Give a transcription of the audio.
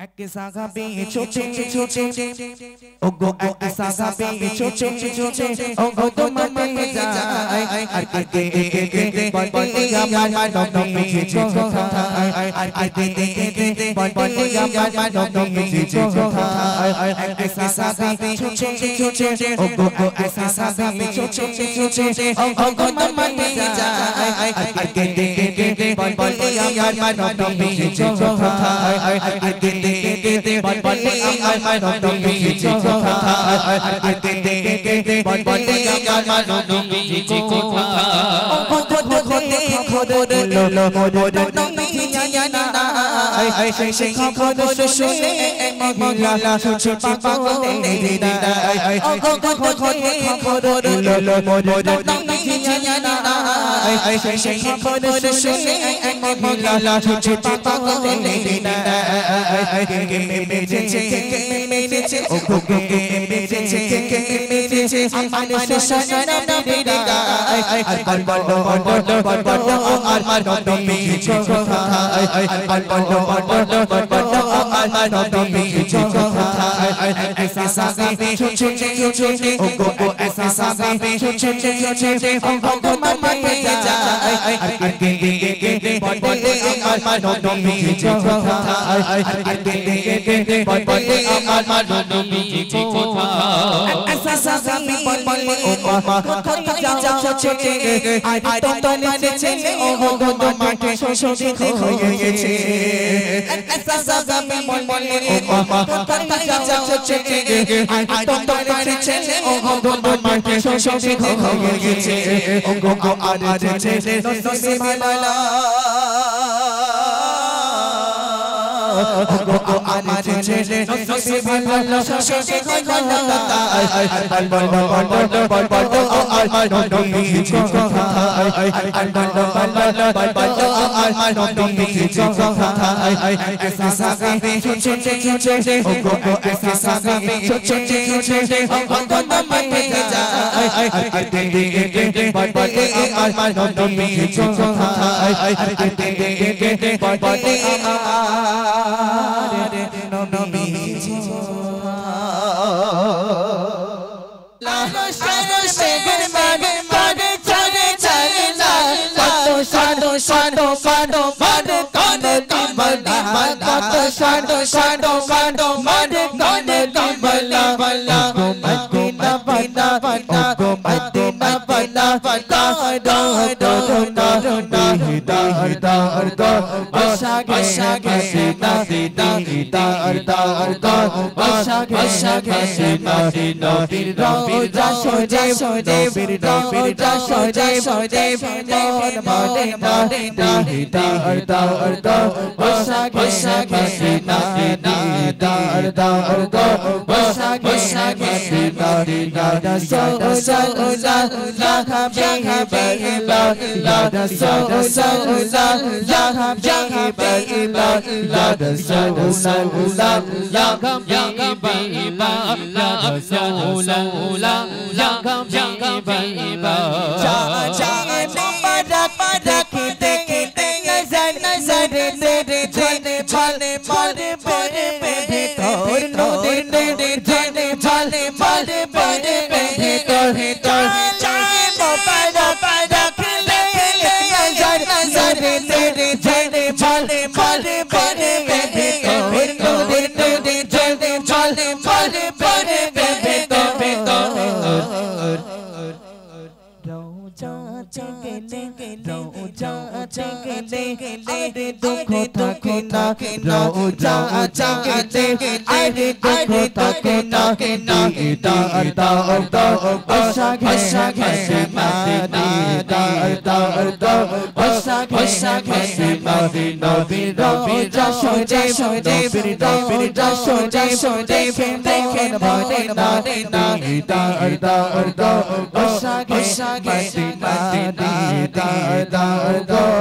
এক সাগা বে ছোটে ছোটে ওগো এক সাগা বে ছোটে ছোটে ওগো তোমাকে যায় আর কে বলে আমার নবী কথা আর কে বলে আমার নবী কথা এক সাগা বে ছোটে ছোটে ওগো এক সাগা বে ছোটে ছোটে ওগো তোমাকে যায় আর কে বলে আমার নবী কথা আর কে বলে আমার নবী কথা বলে আমার নবী কথা খবর লো মোর নবী জানা সেই খবর শুনে মহিলা ছোট পাপা দেই খবর লো মোর নবী জানা সেই খবর শুনে মহিলা ছোট পাপা দেই মেরেছে ও গো মেরেছে আমার সোনা নবীর গায় আর বল আমার নবী কথা বল আমার নবী কথা ऐसा सागे छोटे छोटे ओ गो ऐसा सागे छोटे छोटे ओ गो मम्मी जाए गे बोले আমার নবী কথা बोले আমার नबी কথা ऐसा सागे बोले ओ मामा जाओ छोटे আর তোমার ছেলে ও গো তোমাকে শোষিত হয়েছে ऐसा सागे बोले ओ मामा যাও छोटे আর তোমার ছেলে ও গো তোমাকে শোষিত হয়েছে ও গো আমার ছেলে নসিবালা ওগো আমার ছেলে নসিবালা শোষিত হলো বল আমার নবী কথা আমার নবী কথা ऐसा सागे छोटे छोटे ओगो ऐसा सागे छोटे छोटे ओगो তোমাকে যায় বলে আমার নবী কথা বলে আমার নবী লালো সানো শেগের মাগে মাগে চলে চলে না কত সানো সানো সানো মানে কানে কামলা কত সানো সানো সানো মানে কানে কামলা বলা মদিনা বনা বনা মদিনা বনা বনা দো বসাগে সিনা বসাগে সিনা নবীর রওজা সজে সজে রওজা সজে সজে মদিনা বসাগে সিনা বসাগে সিনা রাসূলুল্লাহ আরে দুঃখ থাকে না রওজা জাগতে আরে দুঃখ থাকে না দার দার দার বসাগে মদিনা দার দার বসাগে মদিনা নবীর রওজা সজে সজে রওজা সজে সজে দেখেন মদিনা দার দার দার বসাগে মদিনা দার দার দার